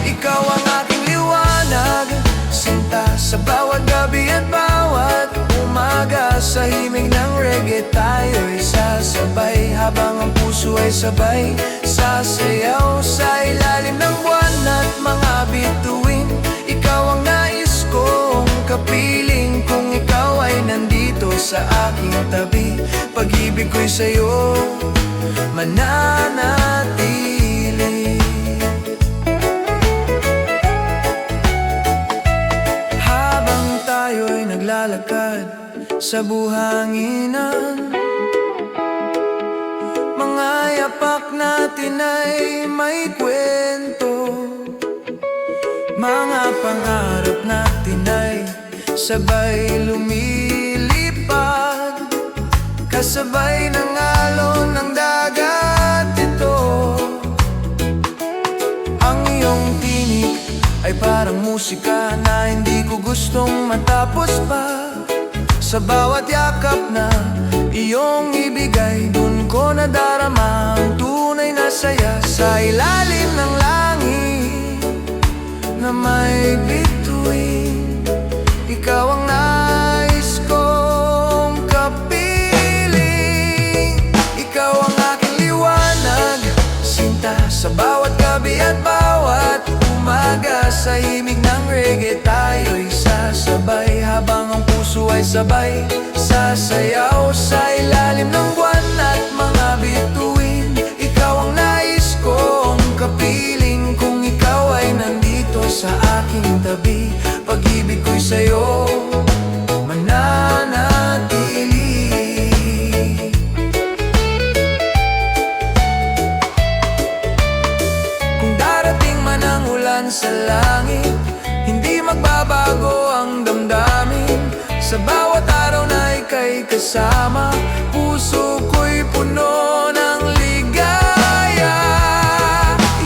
Ikaw ang aking liwanag, sinta sa bawat gabi at bawat umaga. Sa himig ng reggae tayo'y sasabay, habang ang puso ay sabay sasayaw. Sa ilalim ng buwan at mga bituin, ikaw ang nais kong kapiling. Kung ikaw ay nandito sa aking tabi, pag-ibig ko'y sa'yo mananatili. Habang tayo'y naglalakad sa buhanginan, mga yapak natin ay may kwento. Mga pangarap natin ay sabay lumilipad, kasabay ng alon ng dagat ito. Ang iyong tinig ay parang musika na hindi ko gustong matapos pa. Sa bawat yakap na iyong ibigay, dun ko nadarama ang tunay na saya. Sa ilalim ng langit na may bituin, ikaw ang nais kong kapiling. Ikaw ang aking liwanag, sinta sa bawat gabi at bawat umaga. Sa himig ng reggae tayo'y sasabay, habang ang puso ay sabay sasayaw. Sa ilalim ng buwan at mga bituin, ikaw ang nais kong kapiling. Kung ikaw ay nandito sa aking tabi, pag-ibig ko'y sa'yo mananatili. Kung darating man ang ulan sa langit, hindi magbabago ang damdamin. Sa bawat araw na ika'y kasama, puso ko'y puno ng ligaya.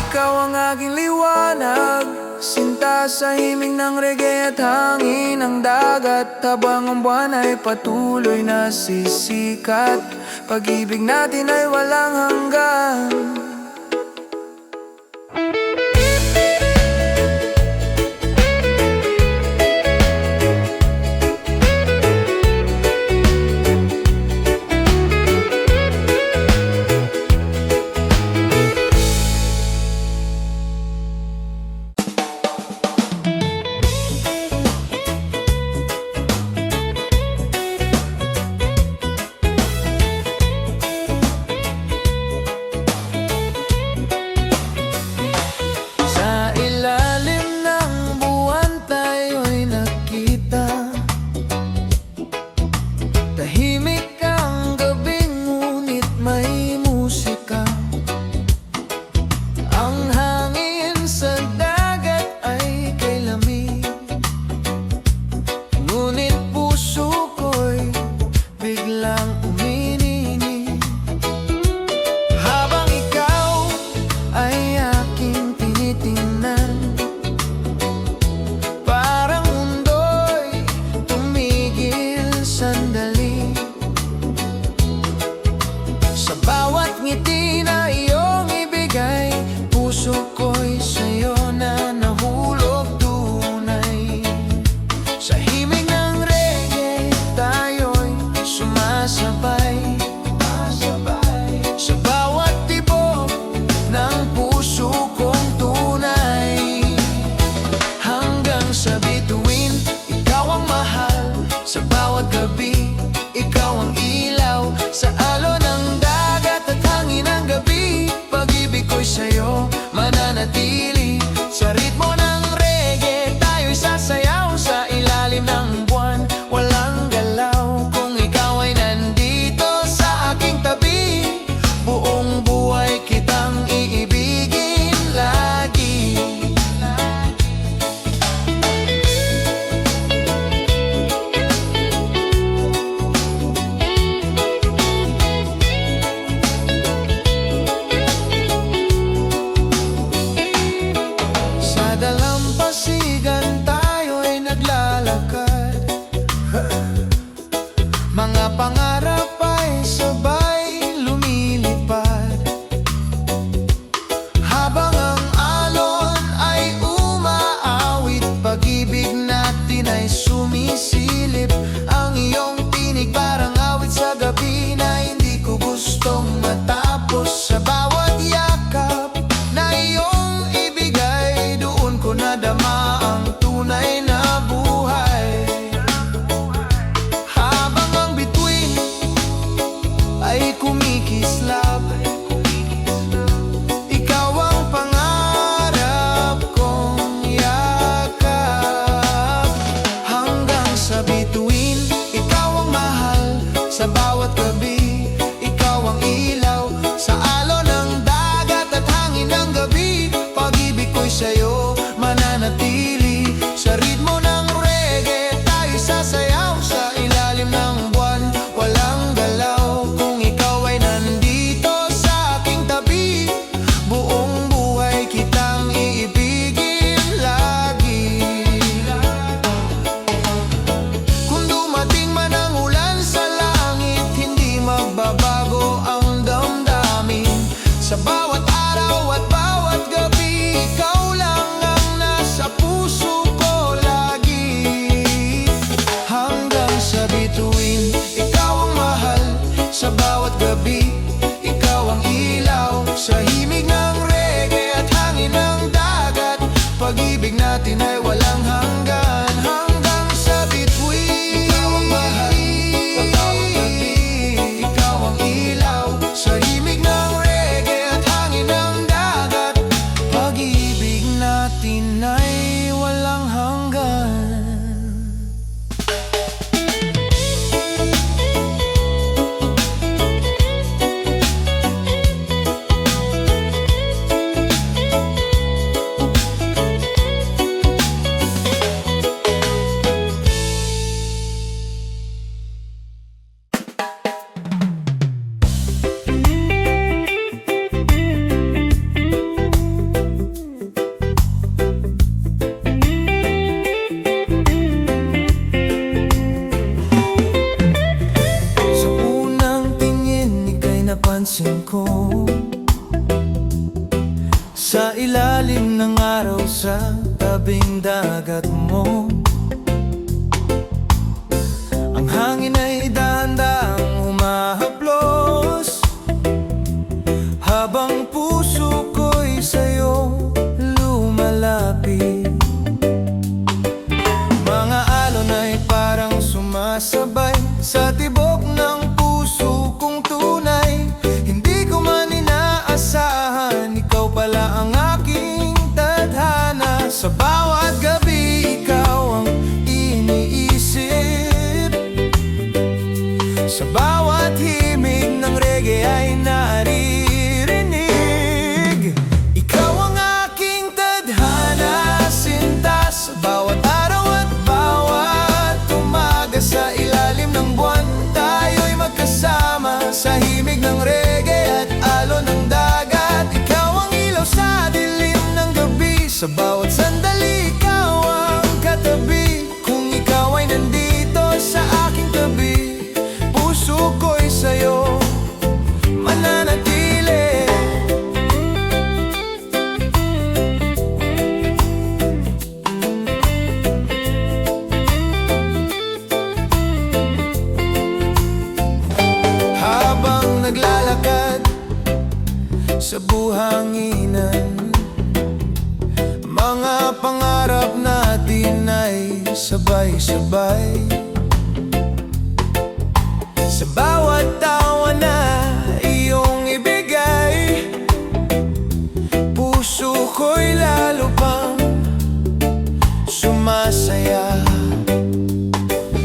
Ikaw ang aking liwanag, sinta sa himig ng reggae at hangin ng dagat. Habang ang buwan ay patuloy na sisikat, pag-ibig natin ay walang hanggan. Sa bawat gabi, ikaw ang ilaw. Sa alon ng dagat at Mga pangarap ay sabay lumilipad, habang ang alon ay umaawit. Pag-ibig natin ay sumisilip. Ang iyong tinig parang awit sa gabi na hindi ko gustong matapos. Sa bawat yakap na iyong ibigay, doon ko nadama ang tunay na buhay. Habang ang bituin ay kumikislap, ikaw ang pangarap kong yakap. Hanggang sa bituin, ikaw ang mahal. Sa bawat gabi, ikaw ang ilaw. Sa alon ng dagat at hangin ng gabi, pag-ibig ko'y sa'yo mananatili. Sa ritmo ng reggae, tayo sasayaw. Sa ilalim ng buwan, walang galaw. Kung ikaw ay nandito sa aking tabi, buong buhay kitang iibigin lagi. Kung dumating man ang ulan sa langit, hindi magbabago ang damdamin. Sa bawat araw at bawat gabi, ikaw lang ang nasa puso ko lagi. Hanggang sa bituin, ikaw ang mahal. Sa bawat gabi, ikaw ang ilaw. Sa himig ng reggae at hangin ng dagat, pag-ibig natin ay walang hanggan. Hanggang sa bituin, ikaw ang mahal. Sa bawat gabi, ikaw ang ilaw. Sa himig ng reggae at hangin ng dagat, pag-ibig natin ay walang hanggan. Sa unang tingin, ika'y napansin ko. Sa ilalim ng araw, sa tabing dagat mo, ang hangin ay dahan-dahang humahaplos, habang puso ko'y sa'yo lumalapit. Mga alon ay parang sumasabay sa tibok ng puso kong tunay. Hindi ko man inaasahan, ikaw pala ang aking tadhana. Sa bawat gabi, ikaw ang iniisip. Sa bawat himig ng reggae ay naririnig. Ikaw ang aking tadhana, sinta. Sa bawat araw at bawat umaga, sa ilalim ng buwan, tayo'y magkasama. Sa himig ng reggae at alon ng dagat, ikaw ang ilaw sa dilim ng gabi. Sa bawat sandali, ikaw ang katabi. Kung ikaw ay nandito sa aking tabi, puso ko'y sa'yo mananatili. Habang naglalakad sa buhanginan, mga pangarap natin ay sabay-sabay. Sa bawat tawa na iyong ibigay, puso ko'y lalo pang sumasaya.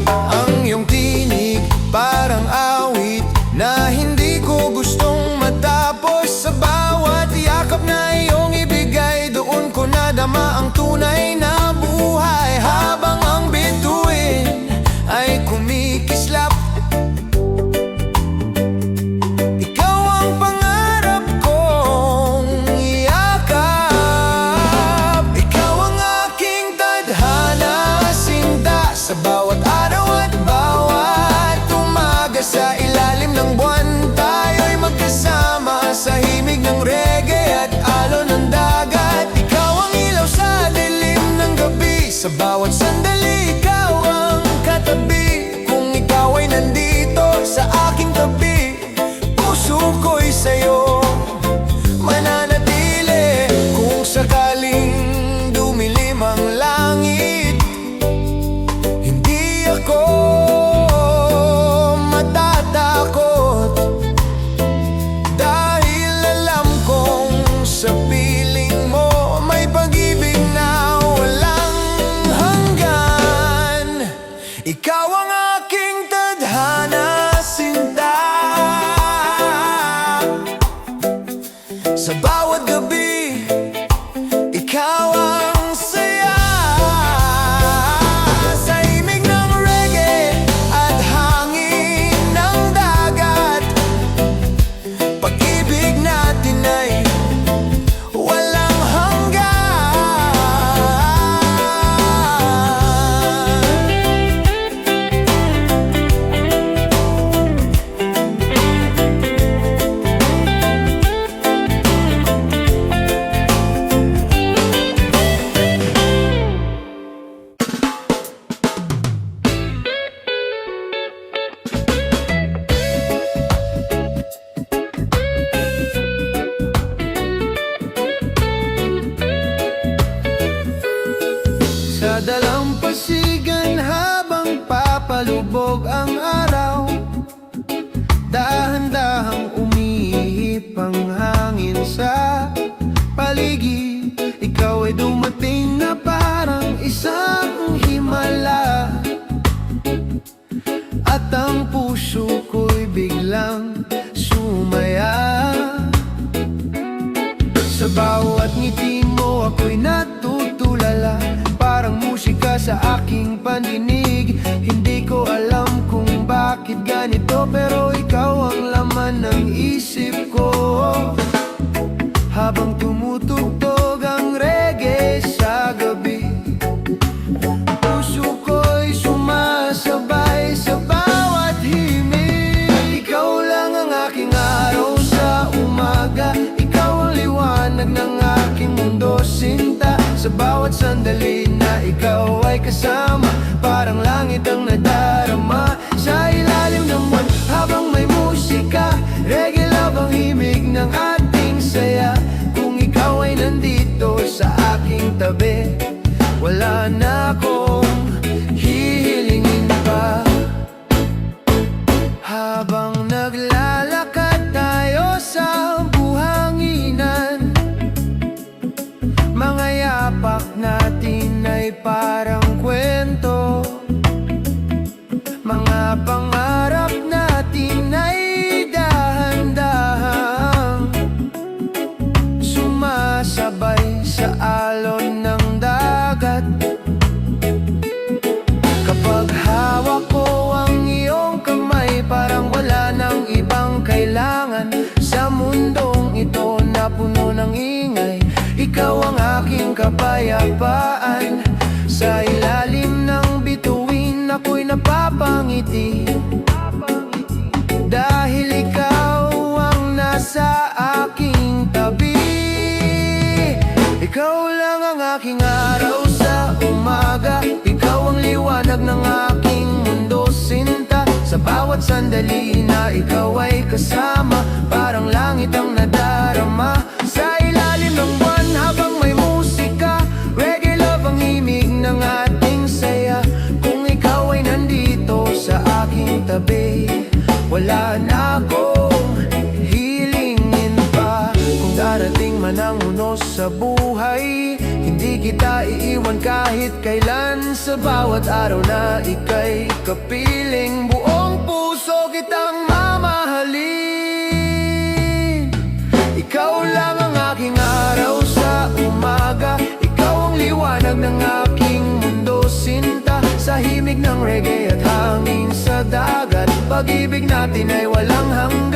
Ang iyong tinig parang awit na hindi ko gustong matapos. Sa bawat yakap na iyong ibigay, doon ko nadama ang tunay na buhay. Habang ang bituin Sa bawat sandali ikaw ang katabi. Kung ikaw ay nandito sa aking tabi, puso ko'y sa'yo mananatili. Kung sakaling dumilim ang langit, hindi ako matatakot, dahil alam kong sa piling mo may pag-ibig na walang hanggan. Ikaw ang aking tadhana, sinta. Sa bawat gabi, ikaw ang saya. Sa imig ng reggae at hangin ng dagat, pag-ibig natin ay walang hanggan. Sa dalampasigan habang papalubog ang araw, dahan-dahang umihip ang hangin sa paligid. Ikaw ay dumating na parang isang himala, at ang puso ko'y biglang sumaya. Sa bawat ngiti mo ako'y natutulala, parang musika sa aking pandinig. Hindi ko alam kung bakit ganito, pero ikaw ang laman ng isip ko. Habang tumutugtog ang reggae sa gabi, puso ko'y sumasabay sa bawat himig. Ikaw lang ang aking araw sa umaga, ikaw ang liwanag ng aking mundo, sinta. Sa bawat sandali na ikaw ay kasama, parang langit ang nadarama. Sa ilalim ng buwan habang may musika, reggae love ang himig ng ating saya. Kung ikaw ay nandito sa aking tabi, wala na akong hihilingin pa. Habang naglalakad tayo sa buhanginan, mga yapak natin ay parang kwento. Mga pangarap natin ay dahan-dahang sumasabay sa alon ng dagat. Kapag hawak ko ang iyong kamay, parang wala nang ibang kailangan sa mundong ito na puno ng ingay. Ikaw ang aking kapayapaan. Sa ilalim ng bituin ako'y napapangiti, dahil ikaw ang nasa aking tabi. Ikaw lang ang aking araw sa umaga, ikaw ang liwanag ng aking mundo, sinta. Sa bawat sandali na ikaw ay kasama, parang langit ang nadarama. Sa ilalim ng buwan habang may musika, reggae love ang himig ng ating saya. Kung ikaw ay nandito sa aking tabi, wala na akong hilingin pa. Kung darating man ang unos sa buhay, hindi kita iiwan kahit kailan. Sa bawat araw na ika'y kapiling, buong puso kitang mamahalin. Ikaw lang ang aking araw sa umaga, ikaw ang liwanag ng aking mundo, sinta. Sa himig ng reggae at hangin sa dagat, pag-ibig natin ay walang hanggan.